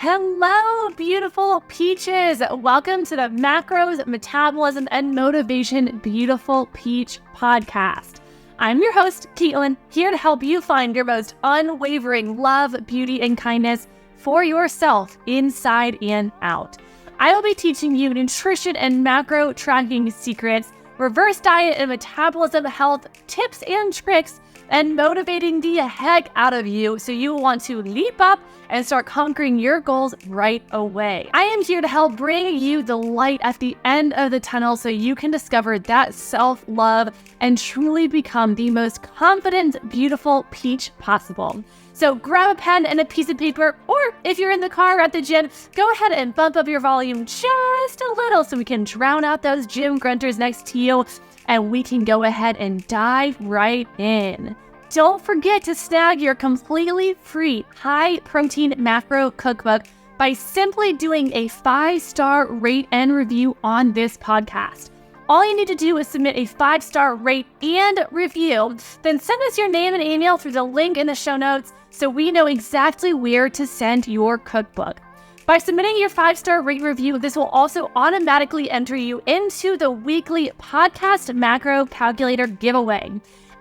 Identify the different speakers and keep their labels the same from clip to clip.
Speaker 1: Hello, beautiful peaches. Welcome to the Macros, Metabolism, and Motivation Beautiful Peach podcast. I'm your host, Caitlen, here to help you find your most unwavering love, beauty, and kindness for yourself inside and out. I will be teaching you nutrition and macro tracking secrets, reverse diet and metabolism health tips and tricks, and motivating the heck out of you so you will want to leap up and start conquering your goals right away. I am here to help bring you the light at the end of the tunnel so you can discover that self-love and truly become the most confident, beautiful peach possible. So grab a pen and a piece of paper, or if you're in the car or at the gym, go ahead and bump up your volume just a little so we can drown out those gym grunters next to you, and we can go ahead and dive right in. Don't forget to snag your completely free high-protein macro cookbook by simply doing a 5-star rate and review on this podcast. All you need to do is submit a 5-star rate and review, then send us your name and email through the link in the show notes so we know exactly where to send your cookbook. By submitting your 5-star rate review, this will also automatically enter you into the weekly podcast macro calculator giveaway.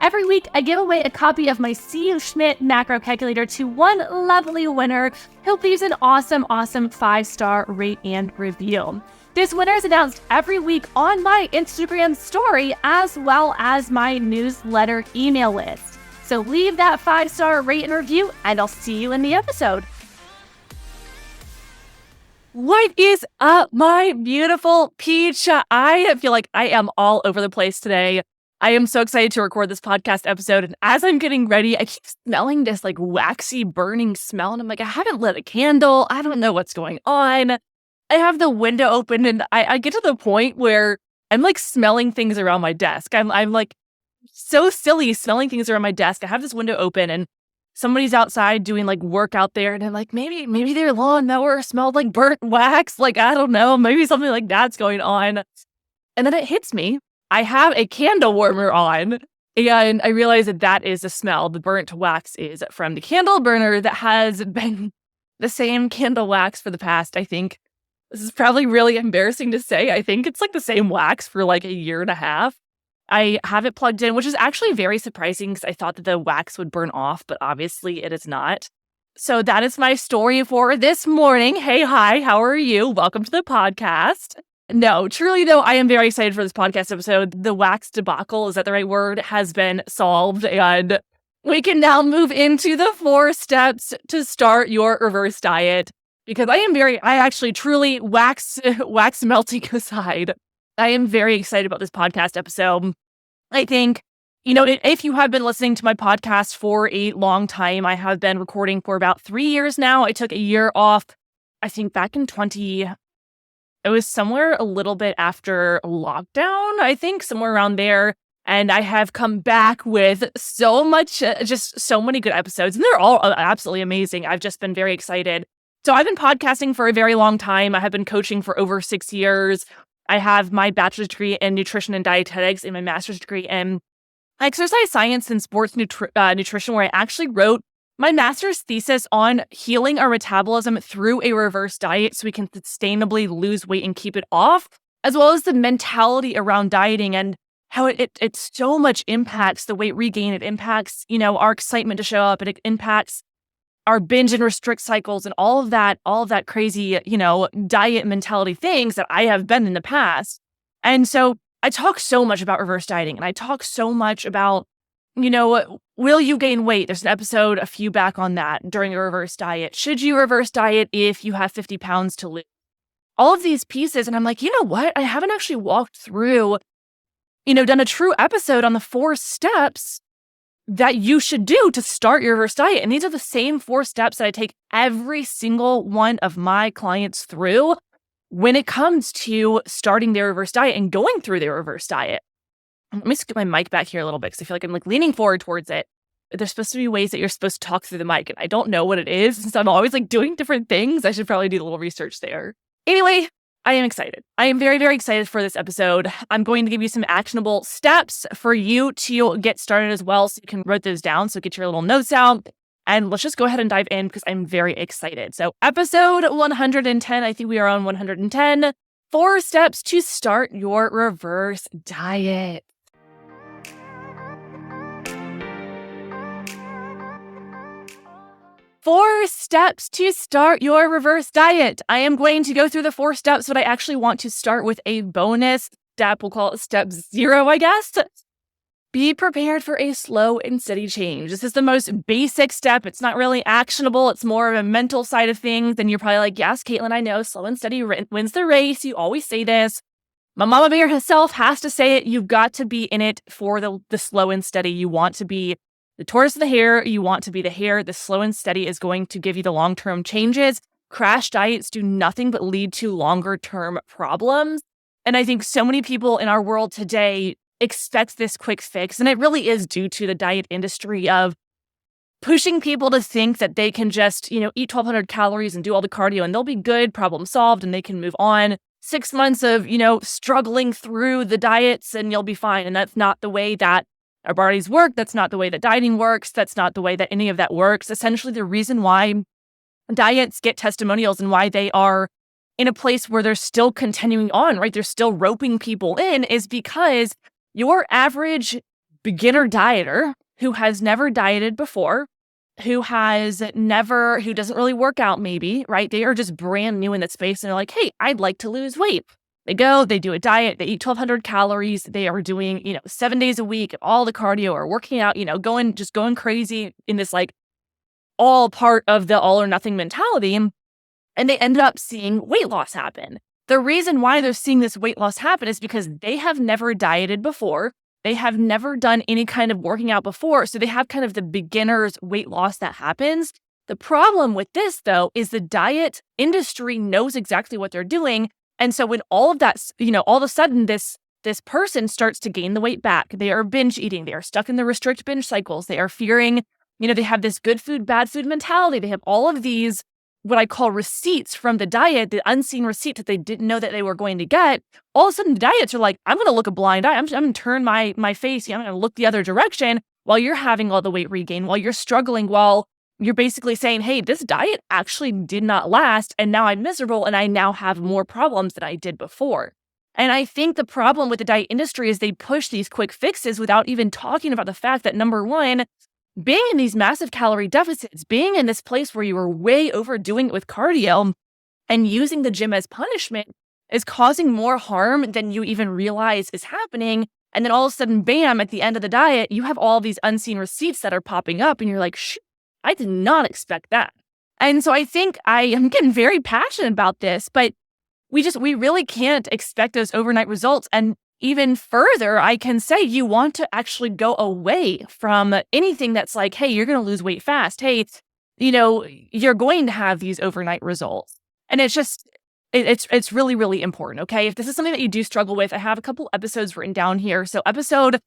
Speaker 1: Every week, I give away a copy of my See You Schmidt macro calculator to one lovely winner who leaves an awesome 5-star rate and review. This winner is announced every week on my Instagram story as well as my newsletter email list. So leave that 5-star rate and review, and I'll see you in the episode. What is up, my beautiful peach? I feel like I am all over the place today. I am so excited to record this podcast episode, and as I'm getting ready, I keep smelling this like waxy burning smell, and I'm like, I haven't lit a candle. I don't know what's going on. I have the window open, and I get to the point where I'm like smelling things around my desk. I'm like so silly smelling things around my desk. I have this window open, and somebody's outside doing like work out there, and I'm like, maybe their lawnmower smelled like burnt wax. Like, I don't know, maybe something like that's going on. And then it hits me. I have a candle warmer on, and I realize that is the smell. The burnt wax is from the candle burner that has been the same candle wax for the past, I think, this is probably really embarrassing to say, I think it's like the same wax for like a year and a half. I have it plugged in, which is actually very surprising because I thought that the wax would burn off, but obviously it is not. So that is my story for this morning. Hey, hi, how are you? Welcome to the podcast. No, truly though, I am very excited for this podcast episode. The wax debacle, is that the right word, has been solved, and we can now move into the 4 steps to start your reverse diet. Because I actually truly wax melting aside, I am very excited about this podcast episode. I think, if you have been listening to my podcast for a long time, I have been recording for about 3 years now. I took a year off, I think back in it was somewhere a little bit after lockdown, I think, somewhere around there. And I have come back with so much, just so many good episodes. And they're all absolutely amazing. I've just been very excited. So I've been podcasting for a very long time. I have been coaching for over 6 years. I have my bachelor's degree in nutrition and dietetics and my master's degree in exercise science and sports nutrition, where I actually wrote my master's thesis on healing our metabolism through a reverse diet so we can sustainably lose weight and keep it off, as well as the mentality around dieting and how it so much impacts the weight regain. It impacts, our excitement to show up, and it impacts our binge and restrict cycles and all of that crazy, diet mentality things that I have been in the past. And so I talk so much about reverse dieting, and I talk so much about, will you gain weight? There's an episode a few back on that during a reverse diet. Should you reverse diet if you have 50 pounds to lose? All of these pieces. And I'm like, you know what? I haven't actually walked through, done a true episode on the 4 steps that you should do to start your reverse diet. And these are the same 4 steps that I take every single one of my clients through when it comes to starting their reverse diet and going through their reverse diet. Let me scoot my mic back here a little bit because I feel like I'm like leaning forward towards it. There's supposed to be ways that you're supposed to talk through the mic, and I don't know what it is. Since I'm always like doing different things, I should probably do a little research there. Anyway, I am excited. I am very, very excited for this episode. I'm going to give you some actionable steps for you to get started as well, so you can write those down. So get your little notes out And let's just go ahead and dive in because I'm very excited. So episode 110, I think we are on 110, 4 steps to start your reverse diet. Four steps to start your reverse diet. I am going to go through the 4 steps, but I actually want to start with a bonus step. We'll call it step 0, I guess. Be prepared for a slow and steady change. This is the most basic step. It's not really actionable. It's more of a mental side of things. And you're probably like, yes, Caitlen, I know slow and steady wins the race. You always say this. My mama bear herself has to say it. You've got to be in it for the slow and steady. You want to be the tortoise of the hare. You want to be the hare. The slow and steady is going to give you the long-term changes. Crash diets do nothing but lead to longer-term problems. And I think so many people in our world today expect this quick fix. And it really is due to the diet industry of pushing people to think that they can just, eat 1,200 calories and do all the cardio and they'll be good, problem solved, and they can move on. 6 months of, struggling through the diets and you'll be fine. And that's not the way that our bodies work. That's not the way that dieting works. That's not the way that any of that works. Essentially, the reason why diets get testimonials and why they are in a place where they're still continuing on, right? They're still roping people in is because your average beginner dieter who has never dieted before, who doesn't really work out maybe, right? They are just brand new in that space and they're like, hey, I'd like to lose weight. They go, they do a diet, they eat 1,200 calories, they are doing, 7 days a week, all the cardio or working out, going crazy in this like all part of the all or nothing mentality. And they ended up seeing weight loss happen. The reason why they're seeing this weight loss happen is because they have never dieted before. They have never done any kind of working out before. So they have kind of the beginner's weight loss that happens. The problem with this, though, is the diet industry knows exactly what they're doing. And so when all of that, all of a sudden this person starts to gain the weight back, they are binge eating, they are stuck in the restrict binge cycles, they are fearing, they have this good food, bad food mentality. They have all of these what I call receipts from the diet, the unseen receipt that they didn't know that they were going to get. All of a sudden, the diets are like, I'm going to look a blind eye. I'm going to turn my face. I'm going to look the other direction while you're having all the weight regain, while you're struggling, while you're basically saying, hey, this diet actually did not last. And now I'm miserable and I now have more problems than I did before. And I think the problem with the diet industry is they push these quick fixes without even talking about the fact that, number one, being in these massive calorie deficits, being in this place where you are way overdoing it with cardio and using the gym as punishment is causing more harm than you even realize is happening. And then all of a sudden, bam, at the end of the diet, you have all these unseen receipts that are popping up and you're like, shoot, I did not expect that. And so I think I am getting very passionate about this, but we really can't expect those overnight results. And even further, I can say you want to actually go away from anything that's like, hey, you're going to lose weight fast. Hey, you're going to have these overnight results. And it's just, it's really, really important. Okay. If this is something that you do struggle with, I have a couple episodes written down here. So episode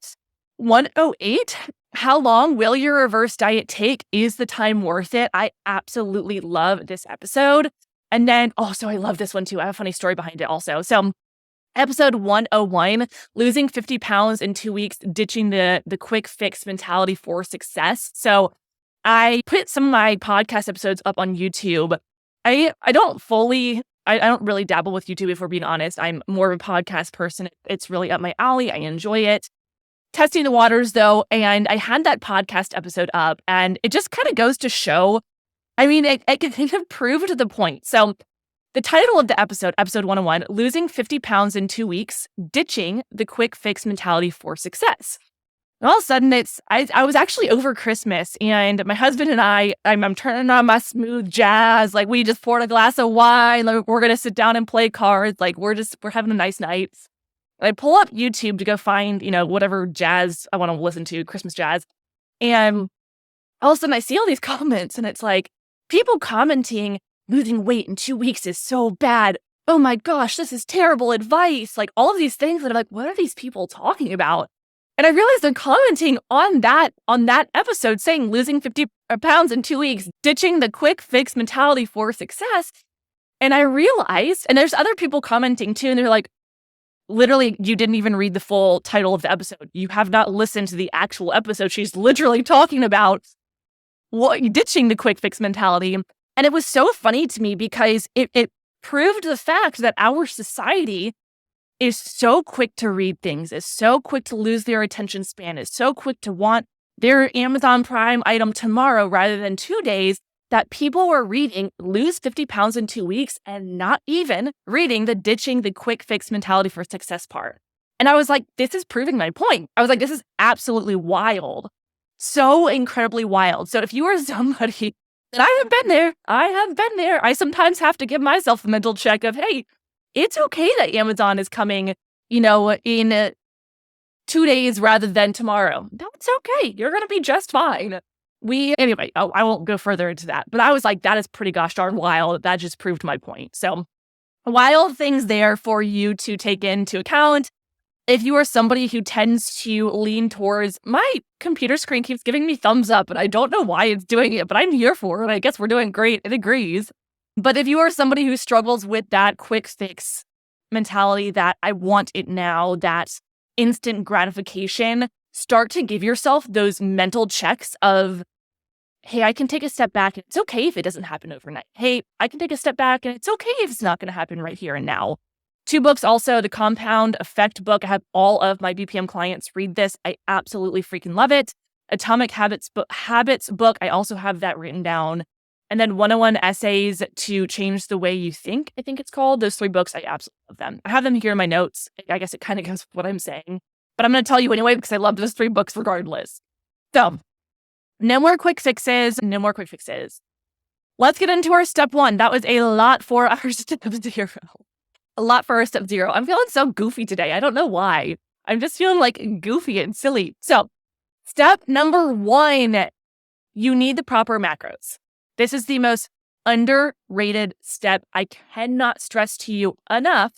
Speaker 1: 108, how long will your reverse diet take? Is the time worth it? I absolutely love this episode. And then also, I love this one too. I have a funny story behind it also. So episode 101, losing 50 pounds in 2 weeks, ditching the quick fix mentality for success. So I put some of my podcast episodes up on YouTube. I don't really dabble with YouTube, if we're being honest. I'm more of a podcast person. It's really up my alley. I enjoy it. Testing the waters though, and I had that podcast episode up and it just kind of goes to show, it can kind of prove to the point. So the title of the episode 101, losing 50 pounds in 2 weeks, ditching the quick fix mentality for success. And all of a sudden I was actually over Christmas and my husband and I'm turning on my smooth jazz. Like we just poured a glass of wine. Like we're going to sit down and play cards. Like we're having a nice night. I pull up YouTube to go find, whatever jazz I want to listen to, Christmas jazz. And all of a sudden I see all these comments and it's like people commenting, losing weight in 2 weeks is so bad. Oh my gosh, this is terrible advice. Like all of these things that I'm like, what are these people talking about? And I realized they're commenting on that episode saying losing 50 pounds in 2 weeks, ditching the quick fix mentality for success. And I realized, and there's other people commenting too, and they're like, literally, you didn't even read the full title of the episode. You have not listened to the actual episode. She's literally talking about ditching the quick fix mentality. And it was so funny to me because it proved the fact that our society is so quick to read things, is so quick to lose their attention span, is so quick to want their Amazon Prime item tomorrow rather than 2 days, that people were reading lose 50 pounds in 2 weeks and not even reading the ditching the quick fix mentality for success part. And I was like, this is proving my point. I was like, this is absolutely wild. So incredibly wild. So if you are somebody that I have been there. I sometimes have to give myself a mental check of, hey, it's okay that Amazon is coming, in 2 days rather than tomorrow. That's okay. You're going to be just fine. Anyway, I won't go further into that. But I was like, that is pretty gosh darn wild. That just proved my point. So wild things there for you to take into account. If you are somebody who tends to lean towards, my computer screen keeps giving me thumbs up, and I don't know why it's doing it, but I'm here for it. I guess we're doing great. It agrees. But if you are somebody who struggles with that quick fix mentality, that I want it now, that instant gratification, start to give yourself those mental checks of, hey, I can take a step back and it's okay if it doesn't happen overnight. Hey, I can take a step back and it's okay if it's not going to happen right here and now. 2 books also, the Compound Effect book. I have all of my BPM clients read this. I absolutely freaking love it. Atomic Habits book. I also have that written down. And then 101 Essays to Change the Way You Think, I think it's called. Those 3 books, I absolutely love them. I have them here in my notes. I guess it kind of goes with what I'm saying. But I'm going to tell you anyway because I love those 3 books regardless. So, no more quick fixes. Let's get into our step 1. That was a lot for our step 0. I'm feeling so goofy today. I don't know why. I'm just feeling like goofy and silly. So, step number 1, you need the proper macros. This is the most underrated step. I cannot stress to you enough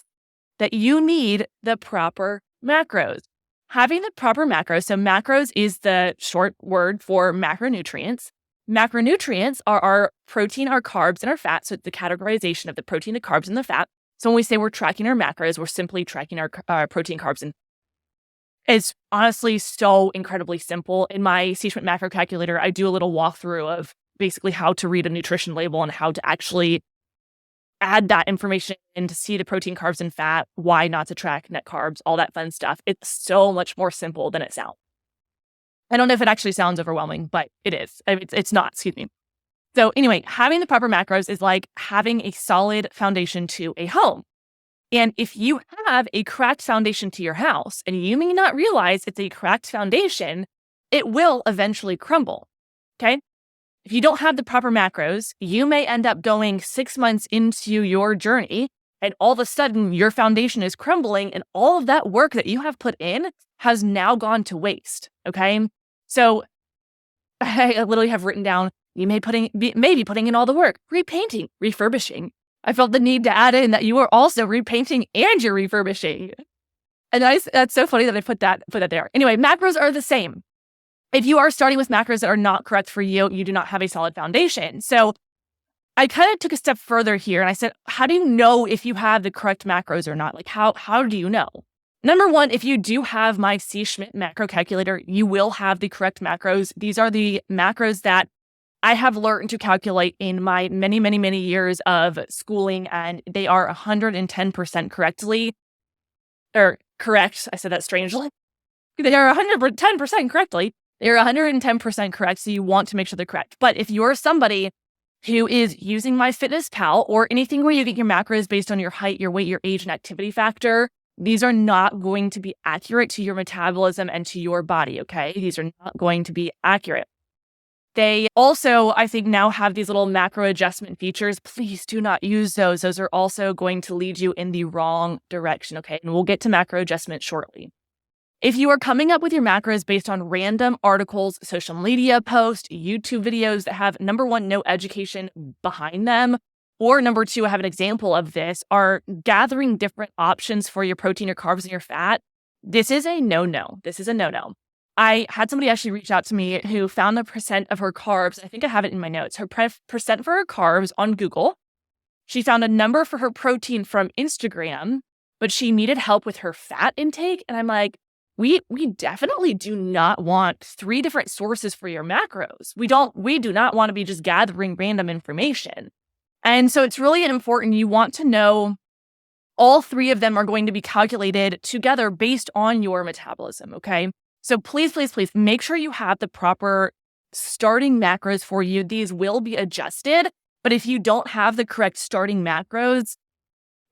Speaker 1: that you need the proper macros. Having the proper macros, so macros is the short word for macronutrients. Macronutrients are our protein, our carbs, and our fat. So it's the categorization of the protein, the carbs, and the fat. So when we say we're tracking our macros, we're simply tracking our protein, carbs, and it's honestly so incredibly simple. In my C-Schmidt macro calculator, I do a little walkthrough of basically how to read a nutrition label and how to actually add that information in to see the protein, carbs, and fat, why not to track net carbs, all that fun stuff. It's so much more simple than it sounds. I don't know if it actually sounds overwhelming, but it is. It's not, excuse me. So anyway, having the proper macros is like having a solid foundation to a home. And if you have a cracked foundation to your house, and you may not realize it's a cracked foundation, it will eventually crumble, okay? If you don't have the proper macros, you may end up going 6 months into your journey, and all of a sudden your foundation is crumbling, and all of that work that you have put in has now gone to waste, okay? So I literally have written down, you may be putting in all the work, repainting, refurbishing. I felt the need to add in that you are also repainting and you're refurbishing. And that's so funny that I put that there. Anyway, macros are the same. If you are starting with macros that are not correct for you, you do not have a solid foundation. So I kind of took a step further here and I said, how do you know if you have the correct macros or not? Like how do you know? Number 1, if you do have my C-Schmidt macro calculator, you will have the correct macros. These are the macros that I have learned to calculate in my many, many, many years of schooling, and they are 110% correct. I said that strangely. They are 110% correctly. They are 110% correct, so you want to make sure they're correct. But if you're somebody who is using MyFitnessPal or anything where you get your macros based on your height, your weight, your age, and activity factor, these are not going to be accurate to your metabolism and to your body, okay? These are not going to be accurate. They also, I think, now have these little macro adjustment features. Please do not use those. Those are also going to lead you in the wrong direction, okay? And we'll get to macro adjustment shortly. If you are coming up with your macros based on random articles, social media posts, YouTube videos that have, number 1, no education behind them, or number 2, I have an example of this, are gathering different options for your protein, your carbs, and your fat, this is a no-no. I had somebody actually reach out to me who found the percent of her carbs. I think I have it in my notes. Her percent for her carbs on Google. She found a number for her protein from Instagram, but she needed help with her fat intake. And I'm like, we definitely do not want 3 different sources for your macros. We do not want to be just gathering random information. And so it's really important. You want to know all 3 of them are going to be calculated together based on your metabolism, okay? So please, please, please make sure you have the proper starting macros for you. These will be adjusted, but if you don't have the correct starting macros,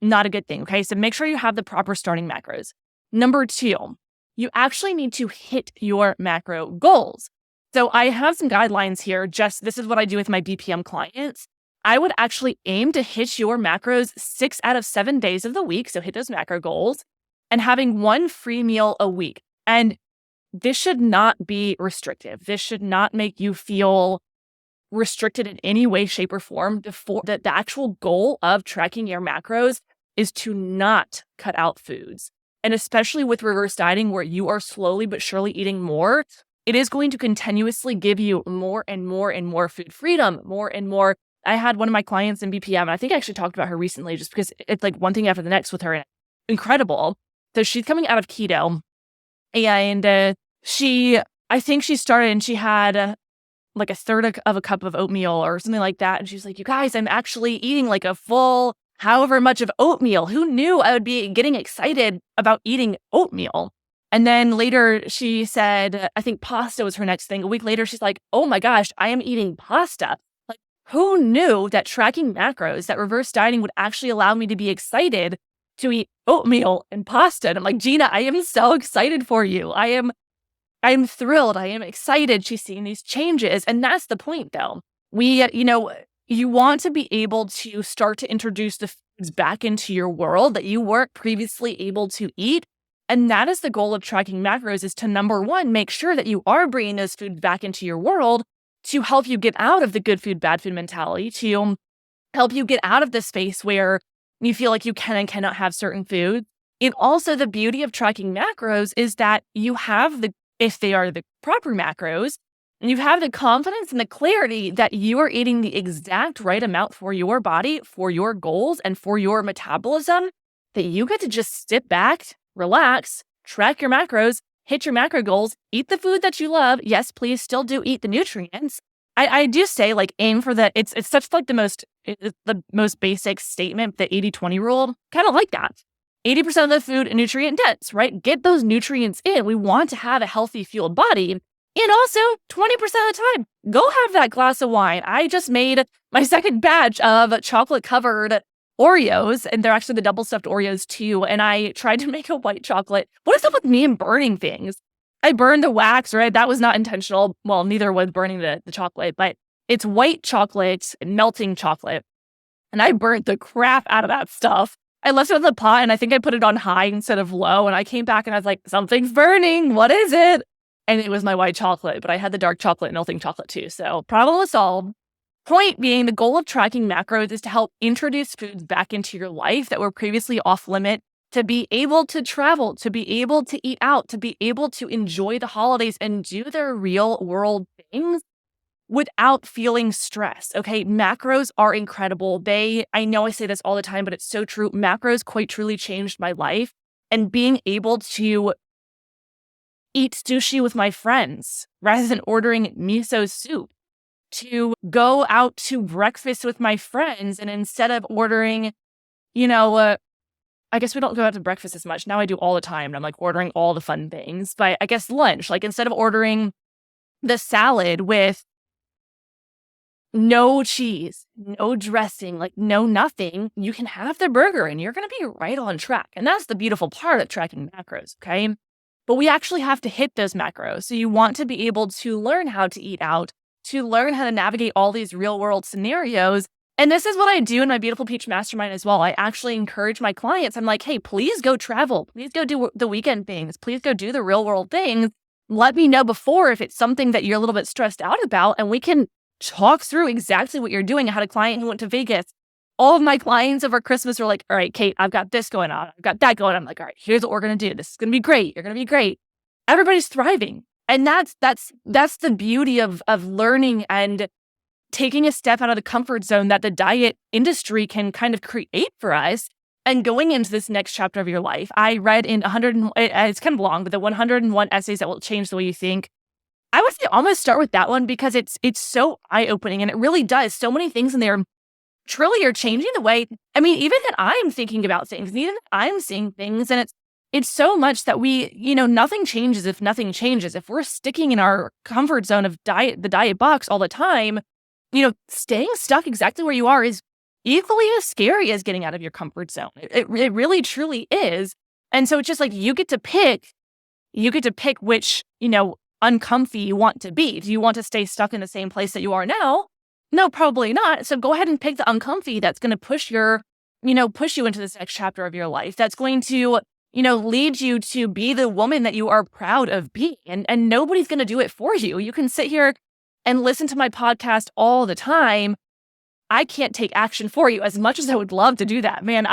Speaker 1: not a good thing, okay? So make sure you have the proper starting macros. Number 2, you actually need to hit your macro goals. So I have some guidelines here. This is what I do with my BPM clients. I would actually aim to hit your macros 6 out of 7 days of the week. So hit those macro goals and having 1 free meal a week. And this should not be restrictive. This should not make you feel restricted in any way, shape, or form. The actual goal of tracking your macros is to not cut out foods. And especially with reverse dieting, where you are slowly but surely eating more, it is going to continuously give you more and more and more food freedom, more and more. I had one of my clients in BPM, and I think I actually talked about her recently just because it's like one thing after the next with her. Incredible. So she's coming out of keto, and I think she started and she had like a third of a cup of oatmeal or something like that. And she's like, you guys, I'm actually eating like a full however much of oatmeal. Who knew I would be getting excited about eating oatmeal? And then later she said, I think pasta was her next thing. A week later, she's like, oh my gosh, I am eating pasta. Like, who knew that tracking macros, that reverse dieting would actually allow me to be excited to eat oatmeal and pasta? And I'm like, Gina, I am so excited for you. I'm thrilled. I am excited. She's seeing these changes. And that's the point though. You want to be able to start to introduce the foods back into your world that you weren't previously able to eat. And that is the goal of tracking macros, is to, number 1, make sure that you are bringing those foods back into your world to help you get out of the good food, bad food mentality, to help you get out of the space where you feel like you can and cannot have certain foods. And also the beauty of tracking macros is that you have if they are the proper macros, and you have the confidence and the clarity that you are eating the exact right amount for your body, for your goals, and for your metabolism, that you get to just sit back, relax, track your macros, hit your macro goals, eat the food that you love. Yes, please still do eat the nutrients. I do say, like, aim for that. It's such like the most basic statement, the 80-20 rule, kind of like that. 80% of the food and nutrient dense, right? Get those nutrients in. We want to have a healthy, fueled body. And also, 20% of the time, go have that glass of wine. I just made my second batch of chocolate-covered Oreos, and they're actually the double-stuffed Oreos too, and I tried to make a white chocolate. What is up with me and burning things? I burned the wax, right? That was not intentional. Well, neither was burning the chocolate, but it's white chocolate, melting chocolate. And I burnt the crap out of that stuff. I left it in the pot, and I think I put it on high instead of low, and I came back and I was like, something's burning. What is it? And it was my white chocolate, but I had the dark chocolate melting chocolate too. So problem solved. Point being, the goal of tracking macros is to help introduce foods back into your life that were previously off limit, to be able to travel, to be able to eat out, to be able to enjoy the holidays and do their real world things without feeling stress. Okay, macros are incredible. I know I say this all the time, but it's so true. Macros quite truly changed my life. And being able to eat sushi with my friends rather than ordering miso soup, to go out to breakfast with my friends, and instead of ordering, I guess we don't go out to breakfast as much. Now I do all the time. And I'm like ordering all the fun things. But I guess lunch, like instead of ordering the salad with no cheese, no dressing, like no nothing, you can have the burger and you're going to be right on track. And that's the beautiful part of tracking macros, okay? But we actually have to hit those macros. So you want to be able to learn how to eat out, to learn how to navigate all these real world scenarios. And this is what I do in my Beautiful Peach Mastermind as well. I actually encourage my clients. I'm like, hey, please go travel. Please go do the weekend things. Please go do the real world things. Let me know before if it's something that you're a little bit stressed out about, and we can talk through exactly what you're doing. I had a client who went to Vegas. All of my clients over Christmas were like, all right, Kate, I've got this going on. I've got that going on. I'm like, all right, here's what we're going to do. This is going to be great. You're going to be great. Everybody's thriving. And that's the beauty of learning and taking a step out of the comfort zone that the diet industry can kind of create for us. And going into this next chapter of your life, I read in 100, it's kind of long, but the 101 essays that will change the way you think. I would say almost start with that one because it's so eye-opening, and it really does. So many things in there truly are changing the way, I mean, even that I'm thinking about things, and even that I'm seeing things, and it's so much that nothing changes if nothing changes. If we're sticking in our comfort zone of the diet box all the time, staying stuck exactly where you are is equally as scary as getting out of your comfort zone. It really, truly is. And so it's just like you get to pick which, uncomfy you want to be. Do you want to stay stuck in the same place that you are now? No, probably not. So go ahead and pick the uncomfy that's going to push you into this next chapter of your life. That's going to, lead you to be the woman that you are proud of being. And nobody's going to do it for you. You can sit here and listen to my podcast all the time. I can't take action for you as much as I would love to do that. Man,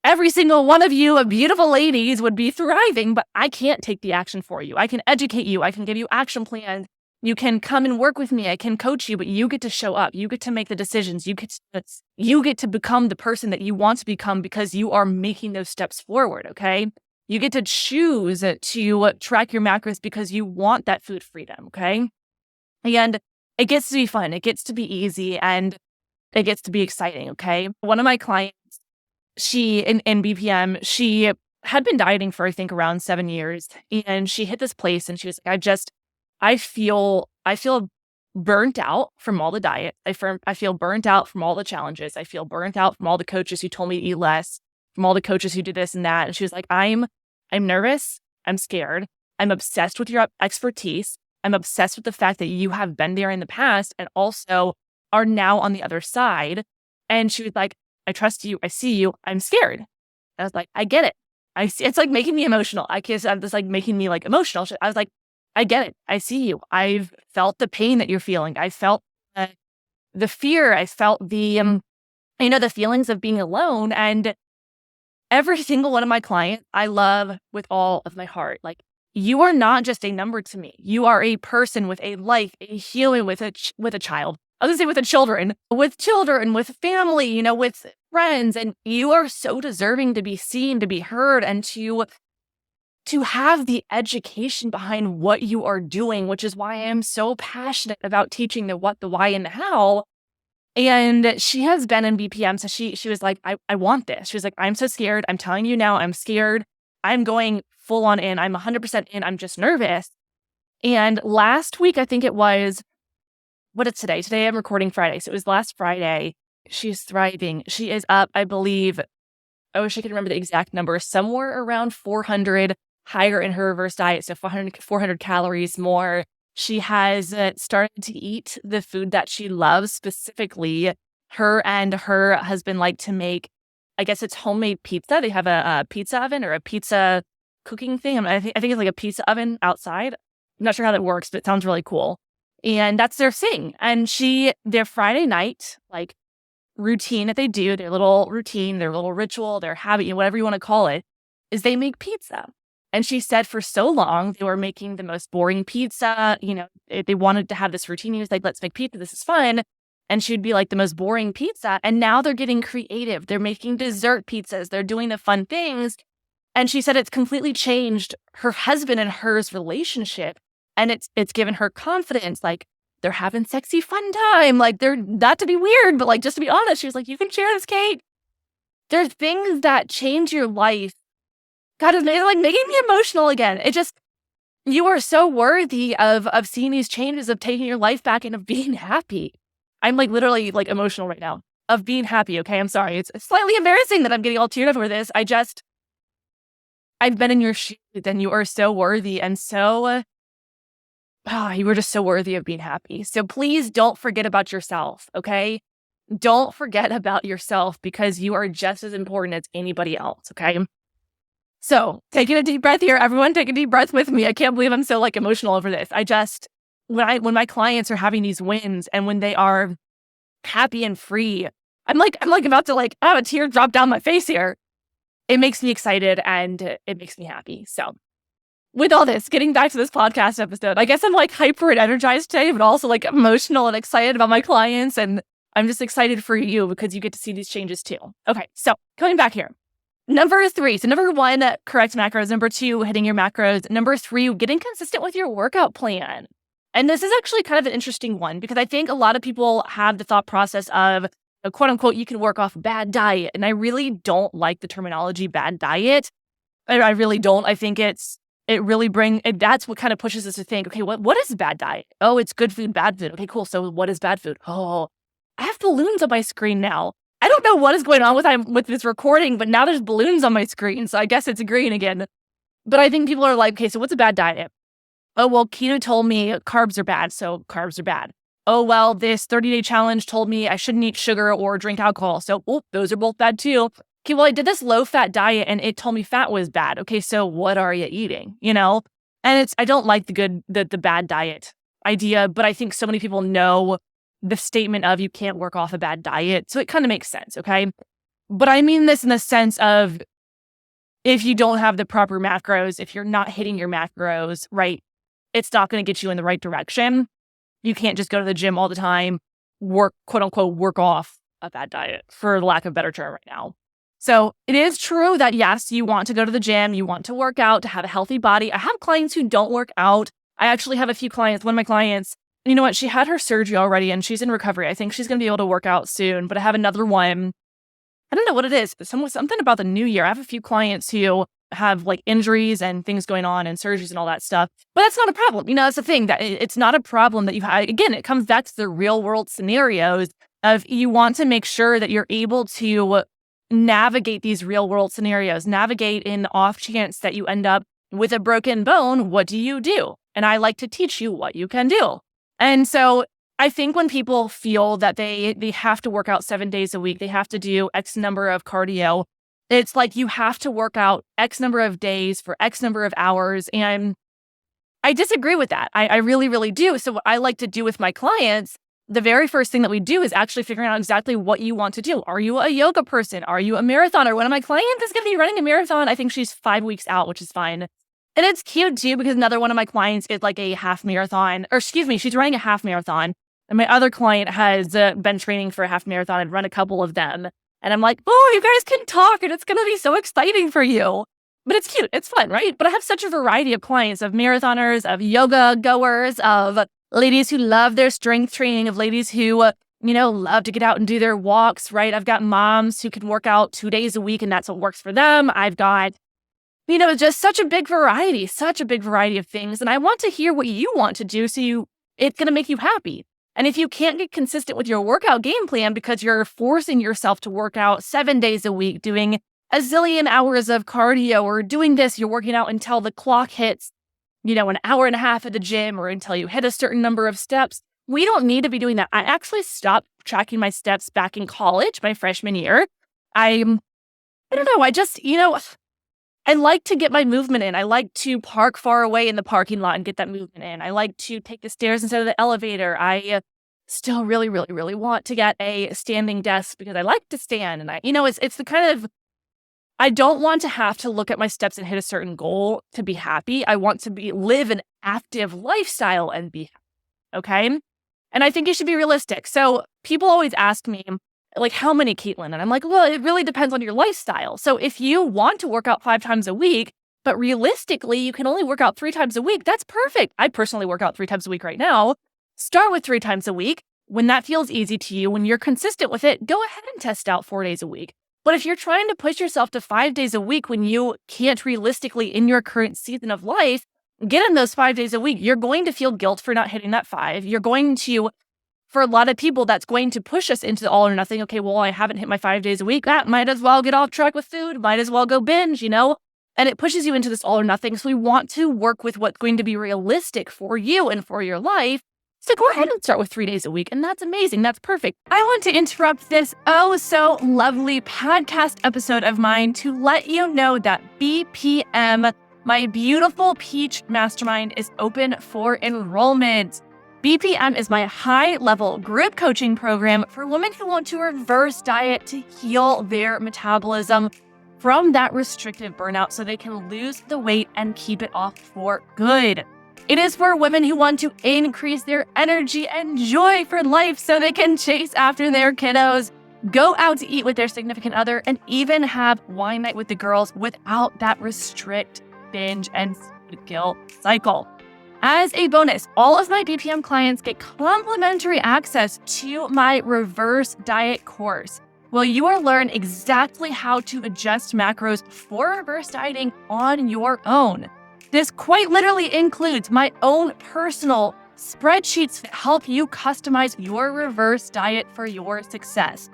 Speaker 1: every single one of you beautiful ladies would be thriving, but I can't take the action for you. I can educate you. I can give you action plans. You can come and work with me. I can coach you, but you get to show up. You get to make the decisions. You get to become the person that you want to become because you are making those steps forward, okay? You get to choose to track your macros because you want that food freedom, okay? And it gets to be fun. It gets to be easy, and it gets to be exciting, okay? One of my clients, she, in BPM, she had been dieting for, I think, around 7 years, and she hit this place and she was like, I feel burnt out from all the diet. I feel burnt out from all the challenges. I feel burnt out from all the coaches who told me to eat less, from all the coaches who did this and that. And she was like, I'm nervous. I'm scared. I'm obsessed with your expertise. I'm obsessed with the fact that you have been there in the past and also are now on the other side. And she was like, I trust you. I see you. I'm scared. I was like, I get it. I see. It's like making me emotional. It's like making me like emotional. I was like, I get it. I see you. I've felt the pain that you're feeling. I felt the fear. I felt the feelings of being alone. And every single one of my clients, I love with all of my heart. Like, you are not just a number to me. You are a person with a life, a healing with a child. I was going to say with children, with family, with friends. And you are so deserving to be seen, to be heard, and to have the education behind what you are doing, which is why I am so passionate about teaching the what, the why, and the how. And she has been in BPM. So she was like, I want this. She was like, I'm so scared. I'm telling you now, I'm scared. I'm going full on in. I'm 100% in. I'm just nervous. And last week, I think it was, what is today? Today I'm recording Friday. So it was last Friday. She's thriving. She is up, I believe, I wish I could remember the exact number, somewhere around 400 higher in her reverse diet. So 400 calories more. She has started to eat the food that she loves. Specifically, her and her husband like to make, I guess it's homemade pizza. They have a pizza oven or a pizza cooking thing. I think it's like a pizza oven outside. I'm not sure how that works, but it sounds really cool. And that's their thing. And their Friday night, like, routine that they do, their little routine, their little ritual, their habit, whatever you want to call it, is they make pizza. And she said for so long, they were making the most boring pizza. They wanted to have this routine. He was like, let's make pizza. This is fun. And she'd be like the most boring pizza. And now they're getting creative. They're making dessert pizzas. They're doing the fun things. And she said it's completely changed her husband and hers relationship. And it's given her confidence. Like, they're having sexy fun time. Like, they're not to be weird, but like, just to be honest, she was like, you can share this, Kate. There's things that change your life. God, it's like making me emotional again. You are so worthy of seeing these changes, of taking your life back, and of being happy. I'm like literally like emotional right now of being happy. Okay. I'm sorry. It's slightly embarrassing that I'm getting all teared up over this. I've been in your shoes, and you are so worthy, and so, you were just so worthy of being happy. So please don't forget about yourself. Okay. Don't forget about yourself, because you are just as important as anybody else. Okay. So taking a deep breath here, everyone take a deep breath with me. I can't believe I'm so like emotional over this. When my clients are having these wins and when they are happy and free, I'm like about to like have a tear drop down my face here. It makes me excited and it makes me happy. So with all this, getting back to this podcast episode, I guess I'm like hyper and energized today, but also like emotional and excited about my clients and I'm just excited for you because you get to see these changes too. Okay, so coming back here. Number 3. So number 1, correct macros. Number 2, hitting your macros. Number 3, getting consistent with your workout plan. And this is actually kind of an interesting one because I think a lot of people have the thought process of, quote unquote, you can work off a bad diet. And I really don't like the terminology bad diet. I really don't. I think that's what kind of pushes us to think, okay, what is bad diet? Oh, it's good food, bad food. Okay, cool. So what is bad food? Oh, I have balloons on my screen now. I don't know what is going on with this recording, but now there's balloons on my screen. So I guess it's green again. But I think people are like, okay, so what's a bad diet? Oh, well, keto told me carbs are bad, so carbs are bad. Oh, well, this 30-day challenge told me I shouldn't eat sugar or drink alcohol. So those are both bad too. Okay, well, I did this low-fat diet and it told me fat was bad. Okay, so what are you eating? And I don't like the bad diet idea, but I think so many people know the statement of you can't work off a bad diet. So it kind of makes sense, okay? But I mean this in the sense of if you don't have the proper macros, if you're not hitting your macros, right, it's not going to get you in the right direction. You can't just go to the gym all the time, quote unquote, work off a bad diet, for lack of a better term right now. So it is true that yes, you want to go to the gym, you want to work out to have a healthy body. I have clients who don't work out. I actually have a few clients, one of my clients, you know what, she had her surgery already and she's in recovery. I think she's going to be able to work out soon, but I have another one. I don't know what it is, but something about the new year. I have a few clients who have like injuries and things going on and surgeries and all that stuff, but that's not a problem. That's the thing, that it's not a problem that you have. Again, it comes back to the real world scenarios of you want to make sure that you're able to navigate these real world scenarios, navigate in the off chance that you end up with a broken bone. What do you do? And I like to teach you what you can do. And so I think when people feel that they have to work out 7 days a week, they have to do X number of cardio, it's like you have to work out X number of days for X number of hours. And I disagree with that. I really, really do. So what I like to do with my clients, the very first thing that we do is actually figuring out exactly what you want to do. Are you a yoga person? Are you a marathoner? One of my clients is going to be running a marathon. I think she's 5 weeks out, which is fine. And it's cute too, because another one of my clients is like a half marathon, she's running a half marathon. And my other client has been training for a half marathon and run a couple of them. And I'm like, oh, you guys can talk and it's going to be so exciting for you. But it's cute. It's fun, right? But I have such a variety of clients, of marathoners, of yoga goers, of ladies who love their strength training, of ladies who, love to get out and do their walks, right? I've got moms who can work out 2 days a week and that's what works for them. I've got just such a big variety of things. And I want to hear what you want to do it's going to make you happy. And if you can't get consistent with your workout game plan because you're forcing yourself to work out 7 days a week, doing a zillion hours of cardio or doing this, you're working out until the clock hits, an hour and a half at the gym or until you hit a certain number of steps. We don't need to be doing that. I actually stopped tracking my steps back in college, my freshman year. I don't know. I just, I like to get my movement in. I like to park far away in the parking lot and get that movement in. I like to take the stairs instead of the elevator. I still really, really, really want to get a standing desk because I like to stand. And it's the kind of, I don't want to have to look at my steps and hit a certain goal to be happy. I want to live an active lifestyle and be happy. Okay. And I think you should be realistic. So people always ask me, like, how many, Caitlen? And I'm like, well, it really depends on your lifestyle. So if you want to work out 5 times a week, but realistically, you can only work out 3 times a week, that's perfect. I personally work out 3 times a week right now. Start with 3 times a week. When that feels easy to you, when you're consistent with it, go ahead and test out 4 days a week. But if you're trying to push yourself to 5 days a week when you can't realistically in your current season of life, get in those 5 days a week. You're going to feel guilt for not hitting that 5. You're going to, for a lot of people, that's going to push us into the all or nothing. Okay, well, I haven't hit my 5 days a week. That might as well get off track with food. Might as well go binge, And it pushes you into this all or nothing. So we want to work with what's going to be realistic for you and for your life. So go ahead and start with 3 days a week. And that's amazing. That's perfect. I want to interrupt this so lovely podcast episode of mine to let you know that BPM, my beautiful Peach Mastermind, is open for enrollment. BPM is my high-level group coaching program for women who want to reverse diet to heal their metabolism from that restrictive burnout so they can lose the weight and keep it off for good. It is for women who want to increase their energy and joy for life so they can chase after their kiddos, go out to eat with their significant other, and even have wine night with the girls without that restrict, binge, and guilt cycle. As a bonus, all of my BPM clients get complimentary access to my reverse diet course, where you will learn exactly how to adjust macros for reverse dieting on your own. This quite literally includes my own personal spreadsheets that help you customize your reverse diet for your success.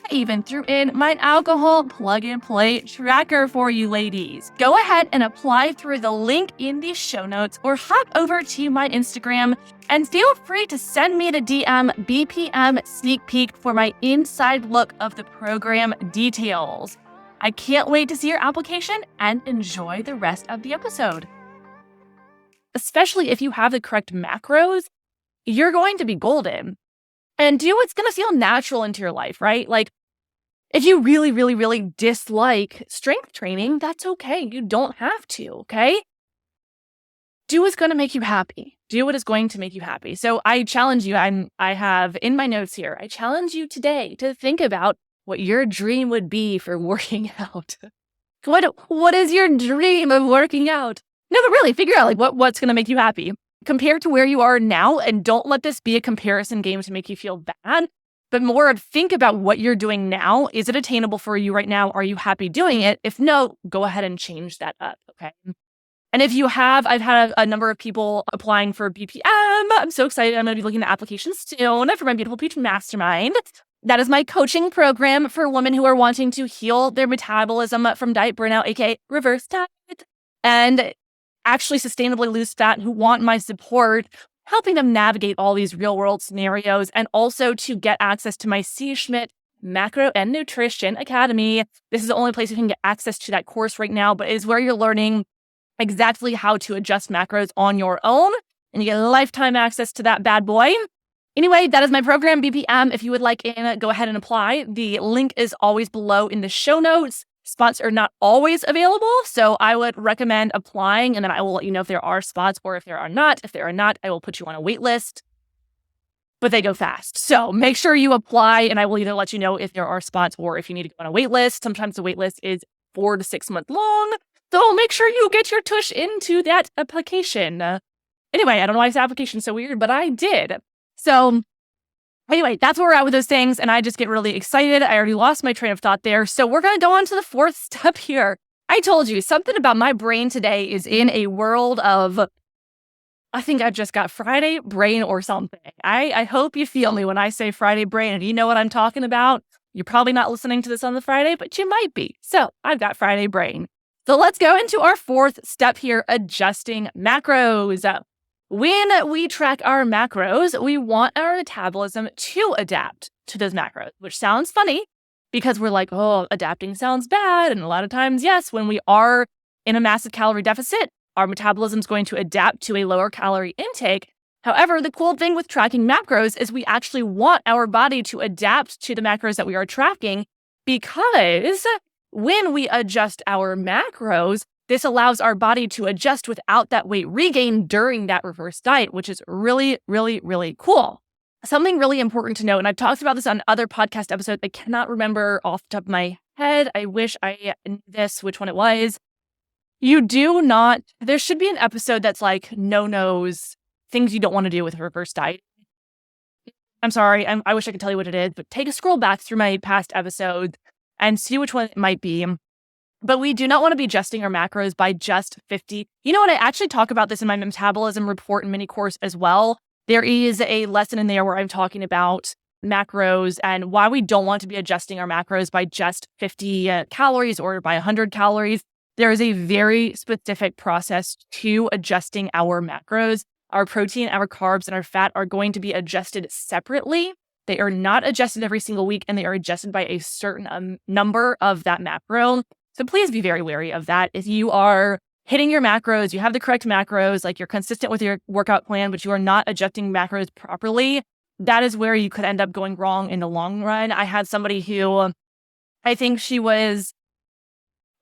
Speaker 1: I even threw in my alcohol plug-and-play tracker for you ladies. Go ahead and apply through the link in the show notes or hop over to my Instagram and feel free to send me the DM BPM sneak peek for my inside look of the program details. I can't wait to see your application and enjoy the rest of the episode. Especially if you have the correct macros, you're going to be golden. And do what's going to feel natural into your life, right? Like, if you really, really, really dislike strength training, that's okay. You don't have to, okay? Do what's going to make you happy. Do what is going to make you happy. So I challenge you, I have in my notes here, I challenge you today to think about what your dream would be for working out. What is your dream of working out? No, but really, figure out like what's going to make you happy. Compare to where you are now, and don't let this be a comparison game to make you feel bad, but more think about what you're doing now. Is it attainable for you right now? Are you happy doing it? If no, go ahead and change that up, okay? And if you have, I've had a number of people applying for BPM. I'm so excited. I'm going to be looking at applications soon for my Beautiful Peach Mastermind. That is my coaching program for women who are wanting to heal their metabolism from diet burnout, aka reverse diet, and actually sustainably lose fat, who want my support, helping them navigate all these real world scenarios, and also to get access to my C. Schmidt Macro and Nutrition Academy. This is the only place you can get access to that course right now, but it is where you're learning exactly how to adjust macros on your own, and you get lifetime access to that bad boy. Anyway, that is my program, BPM. If you would like in, go ahead and apply. The link is always below in the show notes. Spots are not always available, so I would recommend applying, and then I will let you know if there are spots or if there are not. If there are not, I will put you on a wait list, but they go fast. So make sure you apply, and I will either let you know if there are spots or if you need to go on a wait list. Sometimes the wait list is 4 to 6 months long, so make sure you get your tush into that application. Anyway, I don't know why this application is so weird, but I did. So anyway, that's where we're at with those things, and I just get really excited. I already lost my train of thought there, so we're going to go on to the fourth step here. I told you, something about my brain today is in a world of, I think I've just got Friday brain or something. I hope you feel me when I say Friday brain, and you know what I'm talking about. You're probably not listening to this on the Friday, but you might be. So I've got Friday brain. So let's go into our fourth step here, adjusting macros. When we track our macros, we want our metabolism to adapt to those macros, which sounds funny because we're like, oh, adapting sounds bad. And a lot of times, yes, when we are in a massive calorie deficit, our metabolism is going to adapt to a lower calorie intake. However, the cool thing with tracking macros is we actually want our body to adapt to the macros that we are tracking, because when we adjust our macros, this allows our body to adjust without that weight regain during that reverse diet, which is really, really, really cool. Something really important to note, and I've talked about this on other podcast episodes. I cannot remember off the top of my head. I wish I knew this, which one it was. There should be an episode that's like no-nos, things you don't want to do with a reverse diet. I'm sorry, I wish I could tell you what it is, but take a scroll back through my past episodes and see which one it might be. But we do not want to be adjusting our macros by just 50. You know what? I actually talk about this in my metabolism report and mini course as well. There is a lesson in there where I'm talking about macros and why we don't want to be adjusting our macros by just 50 calories or by 100 calories. There is a very specific process to adjusting our macros. Our protein, our carbs, and our fat are going to be adjusted separately. They are not adjusted every single week, and they are adjusted by a certain number of that macro. So please be very wary of that. If you are hitting your macros, you have the correct macros, like you're consistent with your workout plan, but you are not adjusting macros properly, that is where you could end up going wrong in the long run. I had somebody who, I think she was,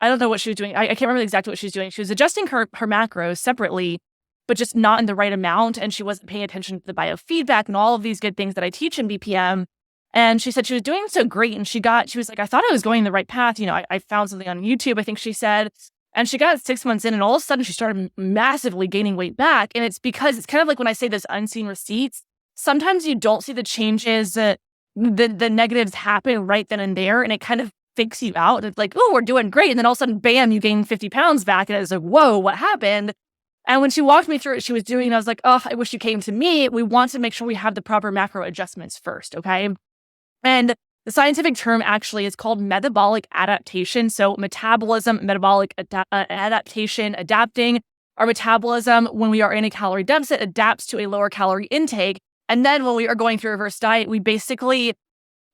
Speaker 1: I don't know what she was doing. I can't remember exactly what she was doing. She was adjusting her macros separately, but just not in the right amount. And she wasn't paying attention to the biofeedback and all of these good things that I teach in BPM. And she said she was doing so great. And she was like, I thought I was going the right path. I found something on YouTube, I think she said. And she got 6 months in, and all of a sudden she started massively gaining weight back. And it's because it's kind of like when I say those unseen receipts, sometimes you don't see the changes, the negatives happen right then and there, and it kind of fakes you out. It's like, oh, we're doing great. And then all of a sudden, bam, you gain 50 pounds back. And it's like, whoa, what happened? And when she walked me through what she was doing, I was like, oh, I wish you came to me. We want to make sure we have the proper macro adjustments first, okay? And the scientific term actually is called metabolic adaptation. So metabolism, metabolic adaptation, adapting our metabolism when we are in a calorie deficit adapts to a lower calorie intake. And then when we are going through a reverse diet, we basically,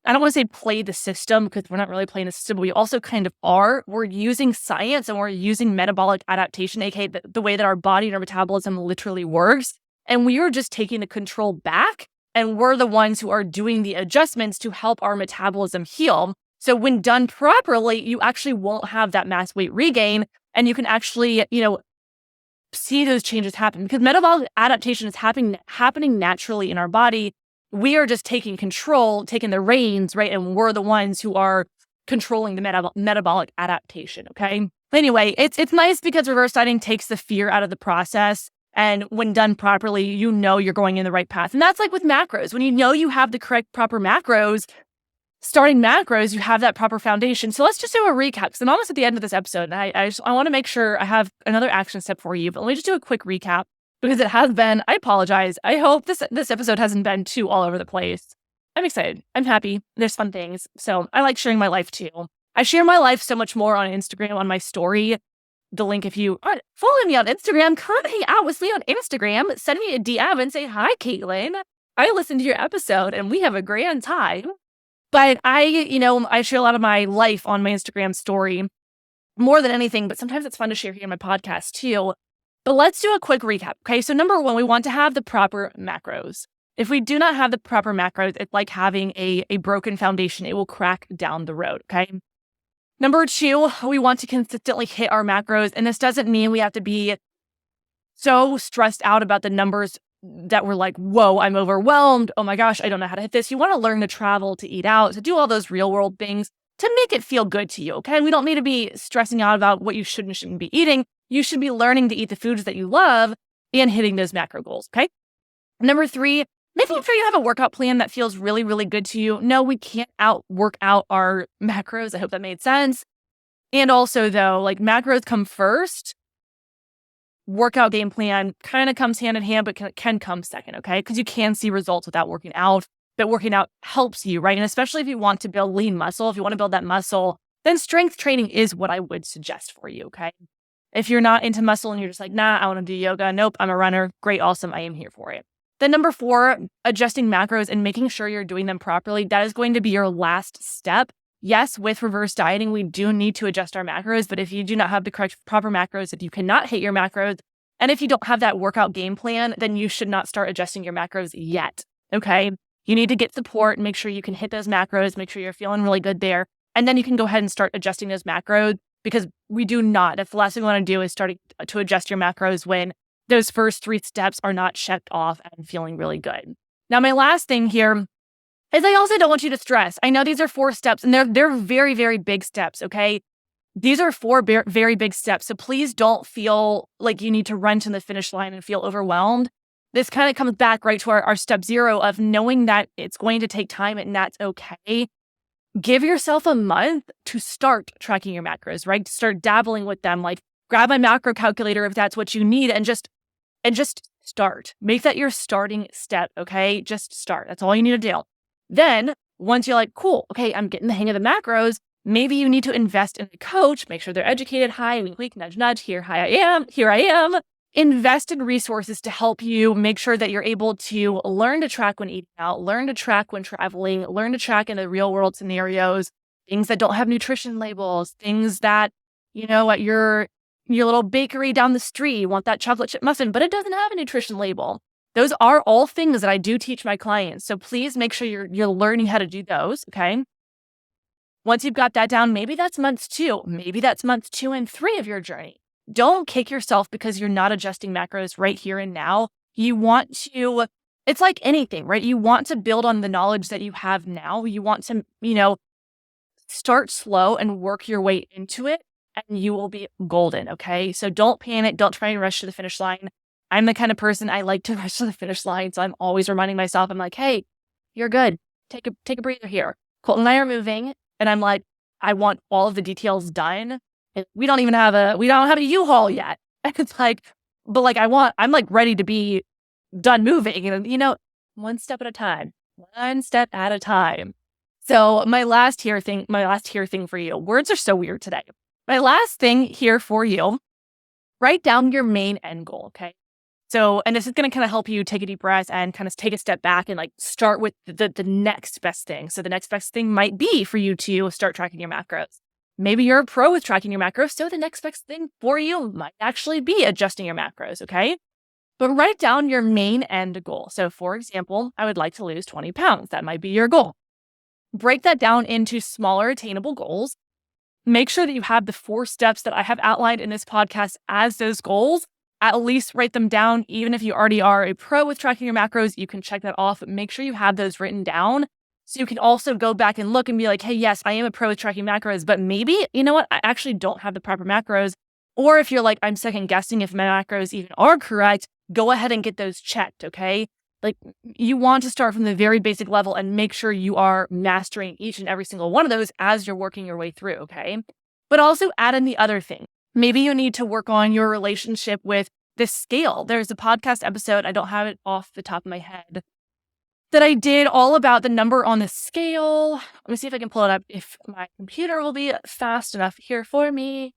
Speaker 1: I don't want to say play the system because we're not really playing the system, but we also kind of are. We're using science and we're using metabolic adaptation, aka the way that our body and our metabolism literally works. And we are just taking the control back. And we're the ones who are doing the adjustments to help our metabolism heal. So when done properly, you actually won't have that mass weight regain. And you can actually, see those changes happen because metabolic adaptation is happening naturally in our body. We are just taking control, taking the reins, right? And we're the ones who are controlling the metabolic adaptation, okay? Anyway, it's nice because reverse dieting takes the fear out of the process. And when done properly, you're going in the right path. And that's like with macros. When you have the correct proper macros, starting macros, you have that proper foundation. So let's just do a recap because I'm almost at the end of this episode. And I want to make sure I have another action step for you. But let me just do a quick recap because it has been, I apologize. I hope this episode hasn't been too all over the place. I'm excited. I'm happy. There's fun things. So I like sharing my life too. I share my life so much more on Instagram, on my story. The link, if you aren't following me on Instagram, come hang out with me on Instagram. Send me a DM and say, hi, Caitlen. I listened to your episode and we have a grand time. But I share a lot of my life on my Instagram story more than anything, but sometimes it's fun to share here in my podcast too. But let's do a quick recap. Okay. So number one, we want to have the proper macros. If we do not have the proper macros, it's like having a broken foundation. It will crack down the road. Okay. Number two, we want to consistently hit our macros. And this doesn't mean we have to be so stressed out about the numbers that we're like, whoa, I'm overwhelmed. Oh my gosh, I don't know how to hit this. You want to learn to travel, to eat out, to do all those real world things to make it feel good to you. Okay. We don't need to be stressing out about what you should and shouldn't be eating. You should be learning to eat the foods that you love and hitting those macro goals. Okay. Number three, making sure you have a workout plan that feels really, really good to you. No, we can't work out our macros. I hope that made sense. And also though, like macros come first. Workout game plan kind of comes hand in hand, but can come second, okay? Because you can see results without working out, but working out helps you, right? And especially if you want to build lean muscle, if you want to build that muscle, then strength training is what I would suggest for you, okay? If you're not into muscle and you're just like, nah, I want to do yoga. Nope, I'm a runner. Great, awesome. I am here for it. Then number four, adjusting macros and making sure you're doing them properly. That is going to be your last step. Yes, with reverse dieting, we do need to adjust our macros, but if you do not have the correct proper macros, if you cannot hit your macros, and if you don't have that workout game plan, then you should not start adjusting your macros yet, okay? You need to get support, make sure you can hit those macros, make sure you're feeling really good there, and then you can go ahead and start adjusting those macros because we do not. If the last thing we want to do is start to adjust your macros when those first three steps are not checked off and feeling really good. Now, my last thing here is I also don't want you to stress. I know these are 4 steps and they're very, very big steps, okay? These are 4 very big steps. So please don't feel like you need to run to the finish line and feel overwhelmed. This kind of comes back right to our step 0 of knowing that it's going to take time and that's okay. Give yourself a month to start tracking your macros, right? Start dabbling with them. Like grab my macro calculator if that's what you need and just start. Make that your starting step, okay? Just start. That's all you need to do. Then once you're like, cool, okay, I'm getting the hang of the macros, maybe you need to invest in a coach, make sure they're educated. Hi, wink, wink, nudge, nudge. Here I am. Invest in resources to help you make sure that you're able to learn to track when eating out, learn to track when traveling, learn to track in the real world scenarios, things that don't have nutrition labels, things that, at your little bakery down the street, you want that chocolate chip muffin, but it doesn't have a nutrition label. Those are all things that I do teach my clients. So please make sure you're learning how to do those, okay? Once you've got that down, maybe that's months 2. Maybe that's months 2 and 3 of your journey. don't kick yourself because you're not adjusting macros right here and now. You want to, it's like anything, right? You want to build on the knowledge that you have now. You want to, start slow and work your way into it, and you will be golden. Okay. So don't panic. Don't try and rush to the finish line. I'm the kind of person I like to rush to the finish line. So I'm always reminding myself, I'm like, hey, you're good. Take a breather here. Colton and I are moving, and I'm like, I want all of the details done. And we don't have a U-Haul yet. And it's like, but like I'm like ready to be done moving. And one step at a time. One step at a time. So my last here thing for you. Words are so weird today. My last thing here for you, write down your main end goal, okay? So, and this is going to kind of help you take a deep breath and kind of take a step back and like start with the next best thing. So the next best thing might be for you to start tracking your macros. Maybe you're a pro with tracking your macros, so the next best thing for you might actually be adjusting your macros, okay? But write down your main end goal. So for example, I would like to lose 20 pounds. That might be your goal. Break that down into smaller attainable goals. Make sure that you have the 4 steps that I have outlined in this podcast as those goals. At least write them down. Even if you already are a pro with tracking your macros, you can check that off. But make sure you have those written down so you can also go back and look and be like, hey, yes, I am a pro with tracking macros, but maybe, you know what, I actually don't have the proper macros. Or if you're like, I'm second guessing if my macros even are correct, go ahead and get those checked, okay? Like, you want to start from the very basic level and make sure you are mastering each and every single one of those as you're working your way through, okay? But also add in the other thing. Maybe you need to work on your relationship with the scale. There's a podcast episode, I don't have it off the top of my head, that I did all about the number on the scale. Let me see if I can pull it up, if my computer will be fast enough here for me.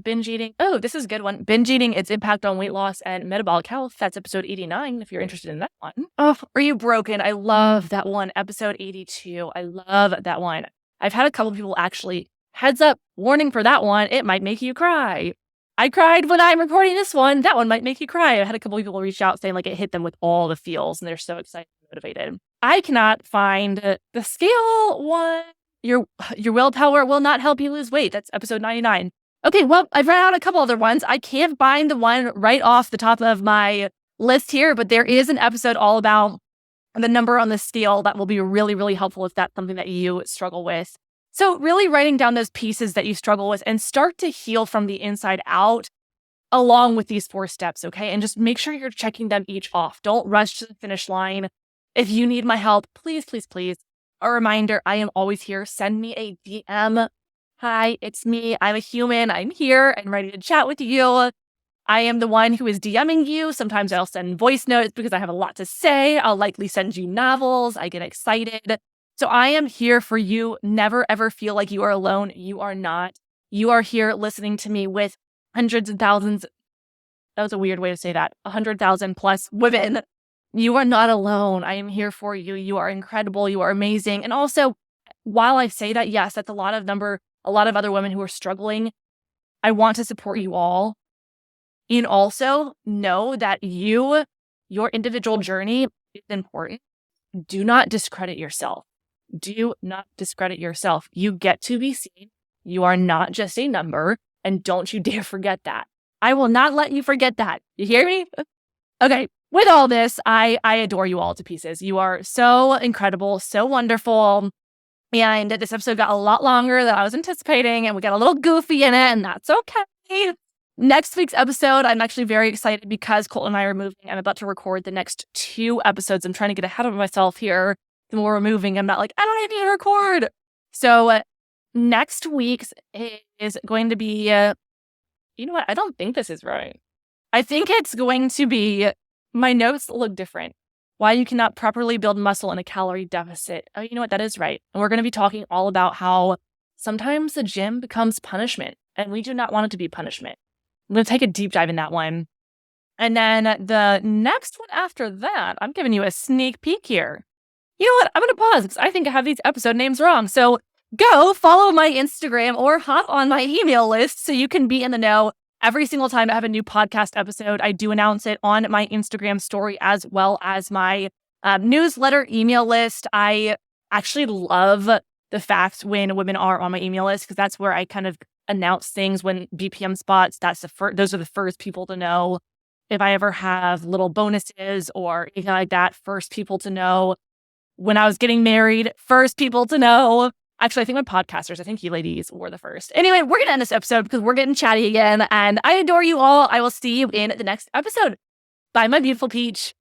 Speaker 1: Binge eating. Oh, this is a good one. Binge eating, its impact on weight loss and metabolic health. That's episode 89, if you're interested in that one. Oh, Are You Broken? I love that one. Episode 82. I love that one. I've had a couple people actually, heads up, warning for that one. It might make you cry. I cried when I'm recording this one. That one might make you cry. I had a couple people reach out saying like it hit them with all the feels and they're so excited and motivated. I cannot find the scale one. Your willpower will not help you lose weight. That's episode 99. Okay, well, I've run out a couple other ones. I can't find the one right off the top of my list here, but there is an episode all about the number on the scale that will be really, really helpful if that's something that you struggle with. So really writing down those pieces that you struggle with and start to heal from the inside out along with these 4 steps, okay? And just make sure you're checking them each off. Don't rush to the finish line. If you need my help, please, please, please, a reminder, I am always here. Send me a DM. Hi, it's me. I'm a human. I'm here and ready to chat with you. I am the one who is DMing you. Sometimes I'll send voice notes because I have a lot to say. I'll likely send you novels. I get excited. So I am here for you. Never, ever feel like you are alone. You are not. You are here listening to me with hundreds and thousands. That was a weird way to say that. 100,000 plus women. You are not alone. I am here for you. You are incredible. You are amazing. And also, while I say that, yes, that's a lot of other women who are struggling. I want to support you all. And also know that your individual journey is important. Do not discredit yourself. Do not discredit yourself. You get to be seen. You are not just a number. And don't you dare forget that. I will not let you forget that. You hear me? Okay. With all this, I adore you all to pieces. You are so incredible, so wonderful. And this episode got a lot longer than I was anticipating, and we got a little goofy in it, and that's okay. Next week's episode, I'm actually very excited because Colton and I are moving. I'm about to record the next 2 episodes. I'm trying to get ahead of myself here. The more we're moving, I'm not like, I don't even need to record. So next week's is going to be, you know what? I don't think this is right. I think it's going to be, my notes look different. Why you cannot properly build muscle in a calorie deficit. Oh, you know what? That is right. And we're going to be talking all about how sometimes the gym becomes punishment, and we do not want it to be punishment. I'm going to take a deep dive in that one. And then the next one after that, I'm giving you a sneak peek here. You know what? I'm going to pause because I think I have these episode names wrong. So go follow my Instagram or hop on my email list so you can be in the know. Every single time I have a new podcast episode, I do announce it on my Instagram story as well as my newsletter email list. I actually love the fact when women are on my email list because that's where I kind of announce things when BPM spots. Those are the first people to know. If I ever have little bonuses or anything like that, first people to know. When I was getting married, first people to know. Actually, I think my podcasters, I think you ladies were the first. Anyway, we're going to end this episode because we're getting chatty again. And I adore you all. I will see you in the next episode. Bye, my beautiful peach.